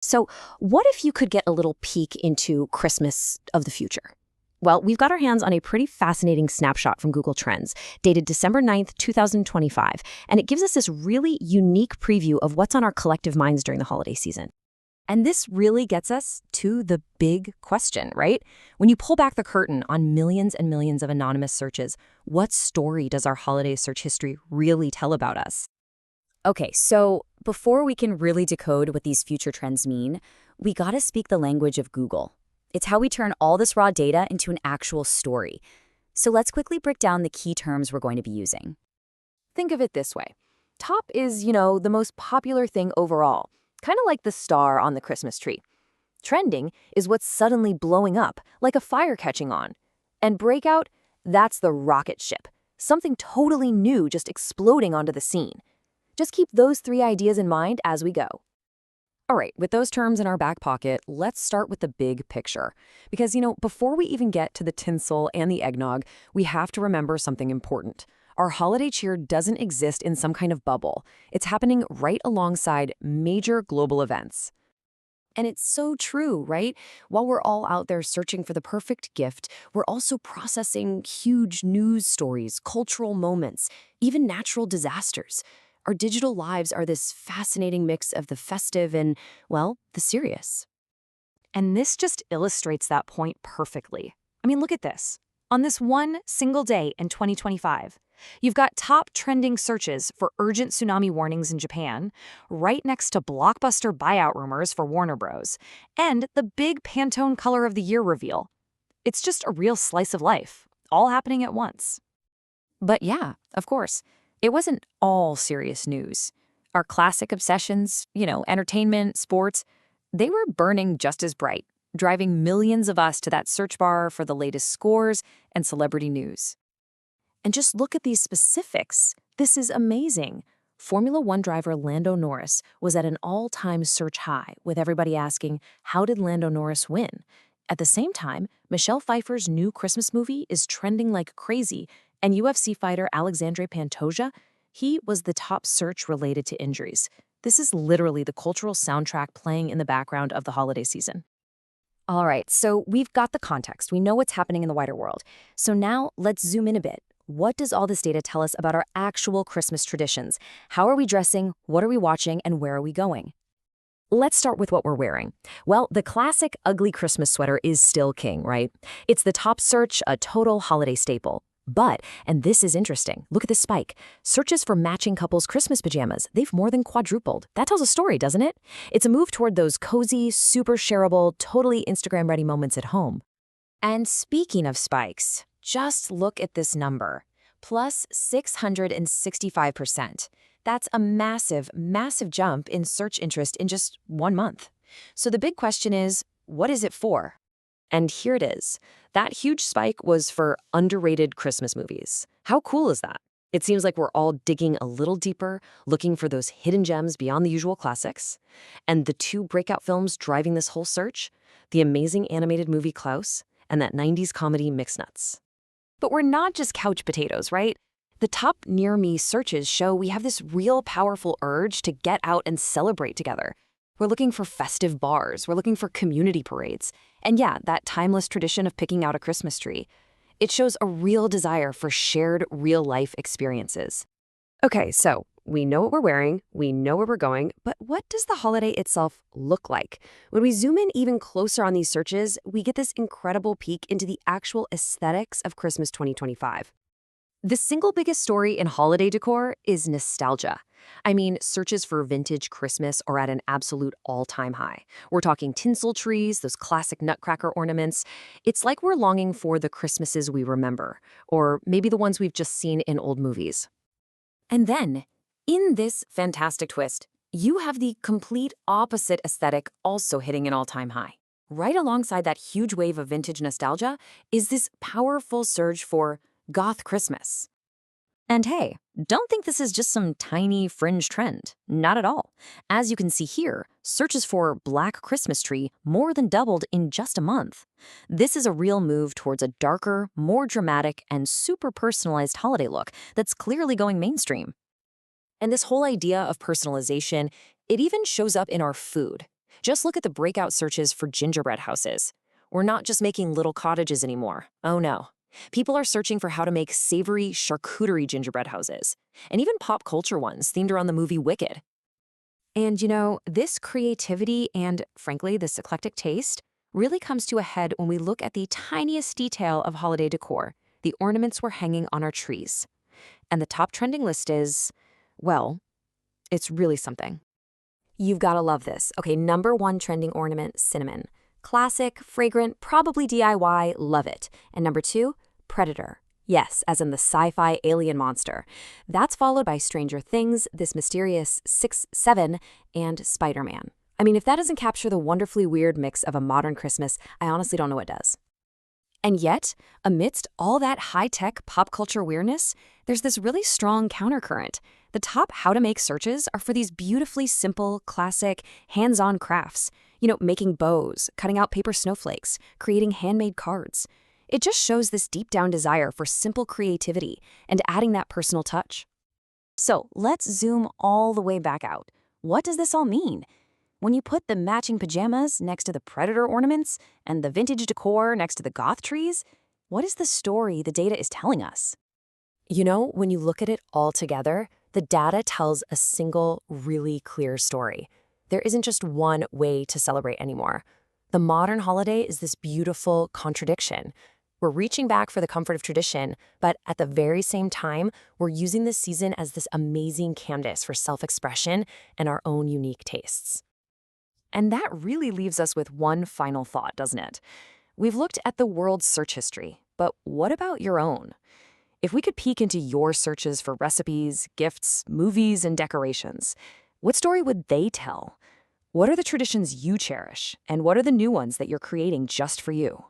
So, what if you could get a little peek into Christmas of the future? Well, we've got our hands on a pretty fascinating snapshot from Google Trends, dated December 9th, 2025, and it gives us this really unique preview of what's on our collective minds during the holiday season. And this really gets us to the big question, right? When you pull back the curtain on millions and millions of anonymous searches, what story does our holiday search history really tell about us? Okay, so before we can really decode what these future trends mean, we gotta speak the language of Google. It's how we turn all this raw data into an actual story. So let's quickly break down the key terms we're going to be using. Think of it this way. Top is, the most popular thing overall, kind of like the star on the Christmas tree. Trending is what's suddenly blowing up, like a fire catching on. And breakout, that's the rocket ship, something totally new just exploding onto the scene. Just keep those three ideas in mind as we go. All right, with those terms in our back pocket, let's start with the big picture. Because, before we even get to the tinsel and the eggnog, we have to remember something important. Our holiday cheer doesn't exist in some kind of bubble. It's happening right alongside major global events. And it's so true, right? While we're all out there searching for the perfect gift, we're also processing huge news stories, cultural moments, even natural disasters. Our digital lives are this fascinating mix of the festive and, well, the serious. And this just illustrates that point perfectly. I mean, look at this. On this one single day in 2025, you've got top trending searches for urgent tsunami warnings in Japan, right next to blockbuster buyout rumors for Warner Bros., and the big Pantone color of the year reveal. It's just a real slice of life, all happening at once. But yeah, of course, it wasn't all serious news. Our classic obsessions, entertainment, sports, they were burning just as bright, driving millions of us to that search bar for the latest scores and celebrity news. And just look at these specifics. This is amazing. Formula One driver Lando Norris was at an all-time search high, with everybody asking, how did Lando Norris win? At the same time, Michelle Pfeiffer's new Christmas movie is trending like crazy, and UFC fighter Alexandre Pantoja, he was the top search related to injuries. This is literally the cultural soundtrack playing in the background of the holiday season. All right, so we've got the context. We know what's happening in the wider world. So now let's zoom in a bit. What does all this data tell us about our actual Christmas traditions? How are we dressing? What are we watching? And where are we going? Let's start with what we're wearing. Well, the classic ugly Christmas sweater is still king, right? It's the top search, a total holiday staple. But, and this is interesting, look at this spike. Searches for matching couples' Christmas pajamas, they've more than quadrupled. That tells a story, doesn't it? It's a move toward those cozy, super shareable, totally Instagram-ready moments at home. And speaking of spikes, just look at this number. Plus 665%. That's a massive, massive jump in search interest in just 1 month. So the big question is, what is it for? And here it is. That huge spike was for underrated Christmas movies. How cool is that? It seems like we're all digging a little deeper, looking for those hidden gems beyond the usual classics. And the two breakout films driving this whole search, the amazing animated movie Klaus and that 90s comedy Mixed Nuts. But we're not just couch potatoes, right? The top near-me searches show we have this real powerful urge to get out and celebrate together. We're looking for festive bars. We're looking for community parades. And yeah, that timeless tradition of picking out a Christmas tree. It shows a real desire for shared real-life experiences. Okay, so we know what we're wearing, we know where we're going, but what does the holiday itself look like? When we zoom in even closer on these searches, we get this incredible peek into the actual aesthetics of Christmas 2025. The single biggest story in holiday decor is nostalgia. I mean, searches for vintage Christmas are at an absolute all-time high. We're talking tinsel trees, those classic nutcracker ornaments. It's like we're longing for the Christmases we remember, or maybe the ones we've just seen in old movies. And then, in this fantastic twist, you have the complete opposite aesthetic also hitting an all-time high. Right alongside that huge wave of vintage nostalgia is this powerful surge for Goth Christmas. And hey, don't think this is just some tiny fringe trend. Not at all. As you can see here, searches for Black Christmas tree more than doubled in just a month. This is a real move towards a darker, more dramatic, and super personalized holiday look that's clearly going mainstream. And this whole idea of personalization, it even shows up in our food. Just look at the breakout searches for gingerbread houses. We're not just making little cottages anymore. Oh no. People are searching for how to make savory charcuterie gingerbread houses, and even pop culture ones themed around the movie Wicked. And this creativity and, frankly, this eclectic taste really comes to a head when we look at the tiniest detail of holiday decor, the ornaments we're hanging on our trees. And the top trending list is, well, it's really something. You've got to love this. Okay, number 1 trending ornament, cinnamon. Classic, fragrant, probably DIY, love it. And number 2, predator. Yes, as in the sci-fi alien monster. That's followed by Stranger Things, this mysterious 6-7, and Spider-Man. I mean, if that doesn't capture the wonderfully weird mix of a modern Christmas, I honestly don't know what does. And yet, amidst all that high-tech pop culture weirdness, there's this really strong countercurrent. The top how-to-make searches are for these beautifully simple, classic, hands-on crafts. Making bows, cutting out paper snowflakes, creating handmade cards. It just shows this deep-down desire for simple creativity and adding that personal touch. So let's zoom all the way back out. What does this all mean? When you put the matching pajamas next to the predator ornaments and the vintage decor next to the goth trees, what is the story the data is telling us? When you look at it all together, the data tells a single, really clear story. There isn't just one way to celebrate anymore. The modern holiday is this beautiful contradiction. We're reaching back for the comfort of tradition, but at the very same time, we're using this season as this amazing canvas for self-expression and our own unique tastes. And that really leaves us with one final thought, doesn't it? We've looked at the world's search history, but what about your own? If we could peek into your searches for recipes, gifts, movies, and decorations, what story would they tell? What are the traditions you cherish, and what are the new ones that you're creating just for you?